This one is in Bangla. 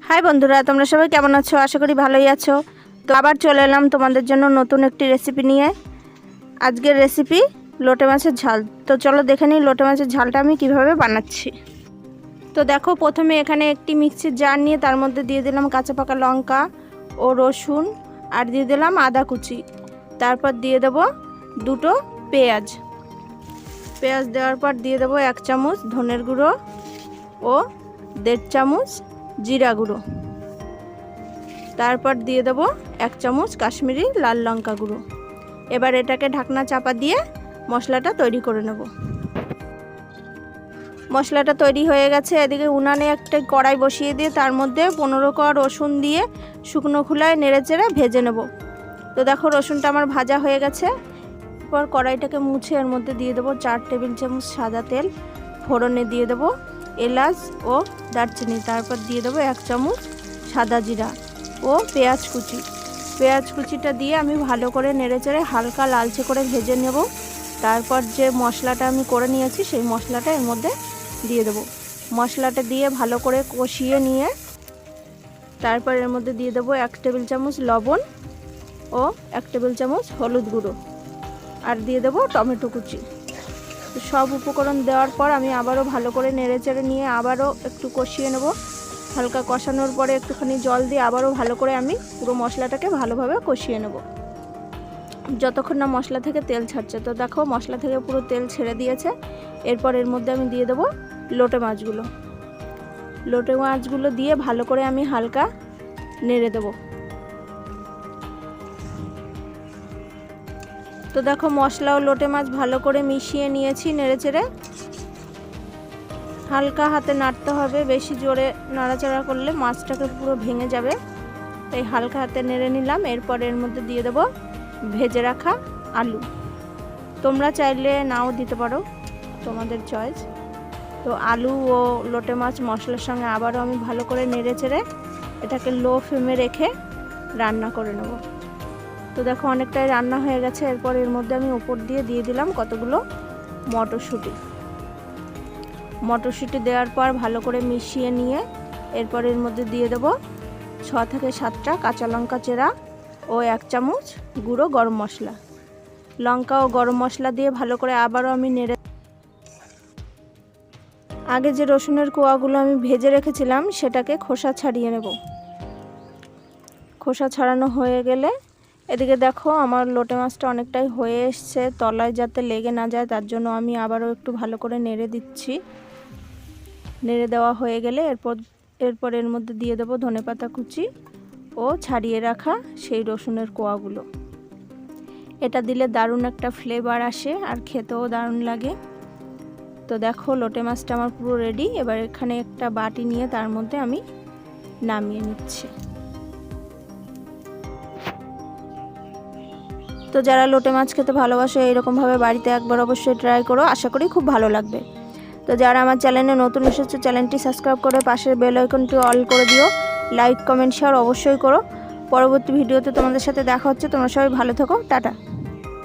হাই বন্ধুরা, তোমরা সবাই কেমন আছো? আশা করি ভালোই আছো। তো আবার চলে এলাম তোমাদের জন্য নতুন একটি রেসিপি নিয়ে। আজকের রেসিপি লোটে মাছের ঝাল। তো চলো দেখে নিই লোটে মাছের ঝালটা আমি কিভাবে বানাচ্ছি। তো দেখো, প্রথমে এখানে একটি মিক্সির জার নিয়ে তার মধ্যে দিয়ে দিলাম কাঁচা পাকা লঙ্কা ও রসুন, আর দিয়ে দিলাম আদা কুচি। তারপর দিয়ে দেবো দুটো পেঁয়াজ দেওয়ার পর দিয়ে দেবো 1 চামচ ধনের গুঁড়ো ও 1.5 চামচ জিরা গুঁড়ো। তারপর দিয়ে দেবো 1 চামচ কাশ্মীরি লাল লঙ্কা গুঁড়ো। এবার এটাকে ঢাকনা চাপা দিয়ে মশলাটা তৈরি করে নেব। মশলাটা তৈরি হয়ে গেছে। এদিকে উনানে একটা কড়াই বসিয়ে দিয়ে তার মধ্যে 15 কোয়া রসুন দিয়ে শুকনো খোলায় নেড়েচেড়ে ভেজে নেব। তো দেখো রসুনটা আমার ভাজা হয়ে গেছে। এরপর কড়াইটাকে মুছে এর মধ্যে দিয়ে দেবো 4 টেবিল চামচ সাদা তেল। ফোড়নে দিয়ে দেবো এলাচ ও দারচিনি। তারপর দিয়ে দেবো 1 চামচ সাদা জিরা ও পেঁয়াজ কুচিটা দিয়ে আমি ভালো করে নেড়েচেড়ে হালকা লালচে করে ভেজে নেব। তারপর যে মশলাটা আমি করে নিয়েছি সেই মশলাটা এর মধ্যে দিয়ে দেবো। মশলাটা দিয়ে ভালো করে কষিয়ে নিয়ে তারপর এর মধ্যে দিয়ে দেবো 1 টেবিল চামচ লবণ ও 1 টেবিল চামচ হলুদ গুঁড়ো, আর দিয়ে দেবো টমেটো কুচি। সব উপকরণ দেওয়ার পর আমি আবারও ভালো করে নেড়েচেড়ে নিয়ে আবারও একটু কষিয়ে নেব। হালকা কষানোর পরে একটুখানি জল দিয়ে আবারও ভালো করে আমি পুরো মশলাটাকে ভালোভাবে কষিয়ে নেব যতক্ষণ না মশলা থেকে তেল ছাড়ছে। তো দেখো মশলা থেকে পুরো তেল ছেড়ে দিয়েছে। এরপর এর মধ্যে আমি দিয়ে দেবো লোটে মাছগুলো দিয়ে ভালো করে আমি হালকা নেড়ে দেবো। তো দেখো মশলা ও লোটে মাছ ভালো করে মিশিয়ে নিয়েছি নেড়েচেড়ে। হালকা হাতে নাড়তে হবে, বেশি জোরে নাড়াচাড়া করলে মাছটাকে পুরো ভেঙে যাবে, তাই হালকা হাতে নেড়ে নিলাম। এরপর এর মধ্যে দিয়ে দেবো ভেজে রাখা আলু। তোমরা চাইলে নাও দিতে পারো, তোমাদের চয়েস। তো আলু ও লোটে মাছ মশলার সঙ্গে আবারও আমি ভালো করে নেড়েচেড়ে এটাকে লো ফ্লেমে রেখে রান্না করে নেব। তো দেখো অনেকটাই রান্না হয়ে গেছে। এরপর এর মধ্যে আমি উপর দিয়ে দিলাম কতগুলো মটরশুঁটি দেওয়ার পর ভালো করে মিশিয়ে নিয়ে এরপর এর মধ্যে দিয়ে দেবো 6 থেকে 7টা কাঁচা লঙ্কা চেরা ও 1 চামচ গুঁড়ো গরম মশলা। লঙ্কা ও গরম মশলা দিয়ে ভালো করে আবারও আমি নেড়ে আগে যে রসুনের কোয়াগুলো আমি ভেজে রেখেছিলাম সেটাকে খোসা ছাড়িয়ে নেব। খোসা ছাড়ানো হয়ে গেলে এদিকে দেখো আমার লোটে মাছটা অনেকটাই হয়ে এসছে, তলায় যাতে লেগে না যায় তার জন্য আমি আবারও একটু ভালো করে নেড়ে দিচ্ছি। নেড়ে দেওয়া হয়ে গেলে এরপর এর মধ্যে দিয়ে দেবো ধনেপাতা কুচি ও ছাড়িয়ে রাখা সেই রসুনের কোয়াগুলো। এটা দিলে দারুণ একটা ফ্লেভার আসে আর খেতেও দারুণ লাগে। তো দেখো লোটে মাছটা আমার পুরো রেডি। এবার এখানে একটা বাটি নিয়ে তার মধ্যে আমি নামিয়ে নিচ্ছি। তো যারা লোটে মাছ খেতে ভালোবাসো এইরকমভাবে বাড়িতে একবার অবশ্যই ট্রাই করো, আশা করি খুব ভালো লাগবে। তো যারা আমার চ্যানেলে নতুন এসেছে চ্যানেলটি সাবস্ক্রাইব করে পাশের বেল আইকনটি অল করে দিও। লাইক কমেন্ট শেয়ার অবশ্যই করো। পরবর্তী ভিডিওতে তোমাদের সাথে দেখা হচ্ছে। তোমরা সবাই ভালো থেকো, টাটা।